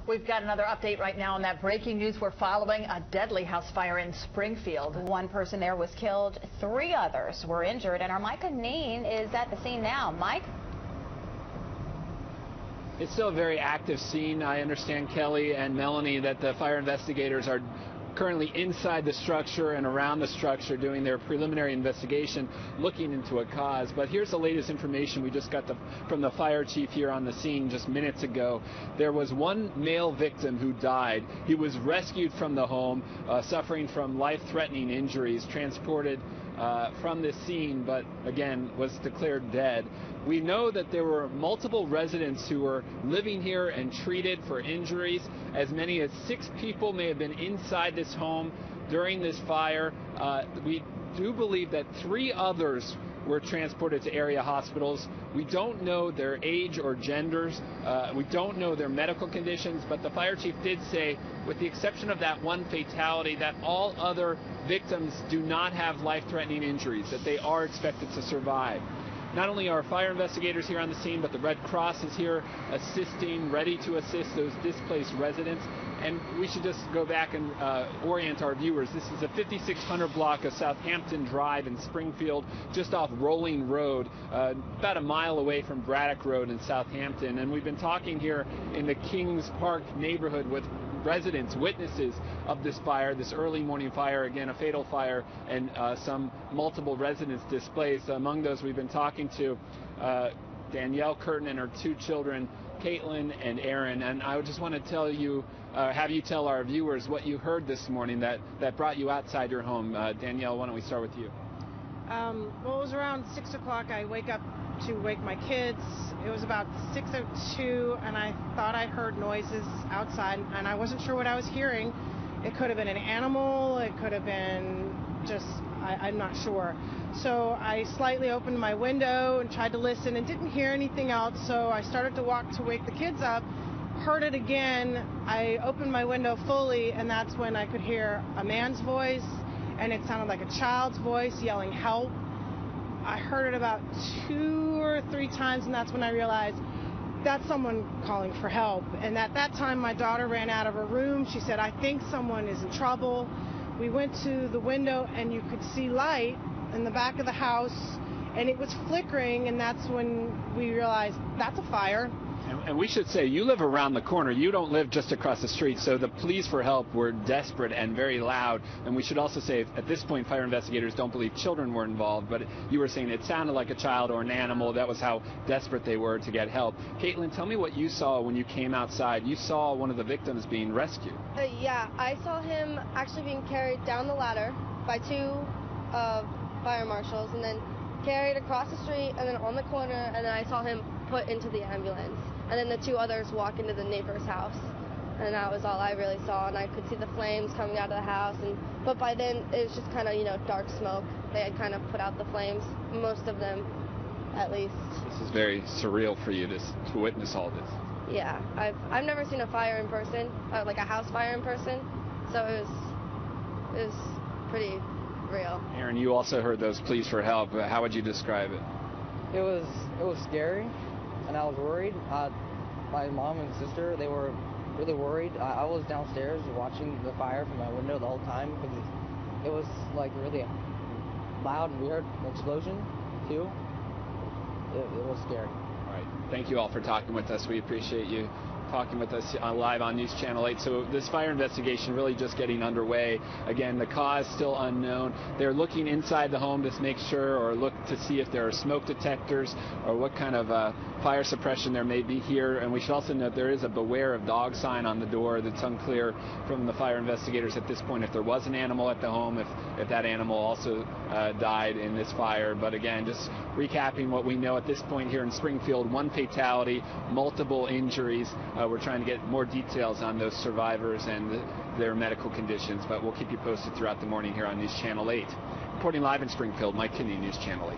We've got another update right now on that breaking news. We're following a deadly house fire in Springfield. One person there was killed, 3 others were injured, and our Micah Neen is at the scene now. Mike? It's still a very active scene. I understand, Kelly and Melanie, that the fire investigators are currently inside the structure and around the structure doing their preliminary investigation, looking into a cause. But here's the latest information we just got from the fire chief here on the scene just minutes ago. There was one male victim who died. He was rescued from the home, suffering from life-threatening injuries, transported from this scene, but again was declared dead. We know that there were multiple residents who were living here and treated for injuries. As many as 6 people may have been inside this home during this fire. We do believe that 3 others were transported to area hospitals. We don't know their age or genders. We don't know their medical conditions, but the fire chief did say, with the exception of that one fatality, that all other victims do not have life-threatening injuries, that they are expected to survive. Not only are fire investigators here on the scene, but the Red Cross is here assisting, ready to assist those displaced residents. And we should just go back and orient our viewers. This is a 5600 block of Southampton Drive in Springfield, just off Rolling Road, about a mile away from Braddock Road in Southampton. And we've been talking here in the Kings Park neighborhood with residents, witnesses of this fire, this early morning fire, again a fatal fire, and some multiple residents displaced. Among those we've been talking to Danielle Curtin and her 2 children, Caitlin and Aaron. And I just want to tell you, have you tell our viewers what you heard this morning that brought you outside your home. Danielle, why don't we start with you? Well, it was around 6 o'clock. I wake up to wake my kids. It was about 6:02, and I thought I heard noises outside, and I wasn't sure what I was hearing. It could have been an animal. It could have been just, I'm not sure. So I slightly opened my window and tried to listen and didn't hear anything else. So I started to walk to wake the kids up, heard it again. I opened my window fully, and that's when I could hear a man's voice, and it sounded like a child's voice yelling help. I heard it about 2 or 3 times, and that's when I realized that's someone calling for help. And at that time, my daughter ran out of her room. She said, "I think someone is in trouble." We went to the window, and you could see light in the back of the house, and it was flickering, and that's when we realized that's a fire. And we should say, you live around the corner. You don't live just across the street. So the pleas for help were desperate and very loud. And we should also say, at this point, fire investigators don't believe children were involved. But you were saying it sounded like a child or an animal. That was how desperate they were to get help. Caitlin, tell me what you saw when you came outside. You saw one of the victims being rescued. Yeah, I saw him actually being carried down the ladder by 2 fire marshals, and then carried across the street, and then on the corner, and then I saw him put into the ambulance. And then the 2 others walk into the neighbor's house. And that was all I really saw. And I could see the flames coming out of the house. But by then, it was just kind of, dark smoke. They had kind of put out the flames, most of them, at least. This is very surreal for you to witness all this. Yeah, I've never seen a fire in person, like a house fire in person. So it was pretty real. Aaron, you also heard those pleas for help. How would you describe it? It was scary, and I was worried. My mom and sister, they were really worried. I was downstairs watching the fire from my window the whole time because it was like really a loud and weird explosion too. It was scary. All right. Thank you all for talking with us. We appreciate you talking with us live on News Channel 8. So this fire investigation really just getting underway. Again, the cause still unknown. They're looking inside the home to make sure, or look to see if there are smoke detectors or what kind of fire suppression there may be here. And we should also note there is a beware of dog sign on the door that's unclear from the fire investigators at this point if there was an animal at the home, if that animal also died in this fire. But again, just recapping what we know at this point here in Springfield, 1 fatality, multiple injuries. We're trying to get more details on those survivors and their medical conditions, but we'll keep you posted throughout the morning here on News Channel 8. Reporting live in Springfield, Mike Kinney, News Channel 8.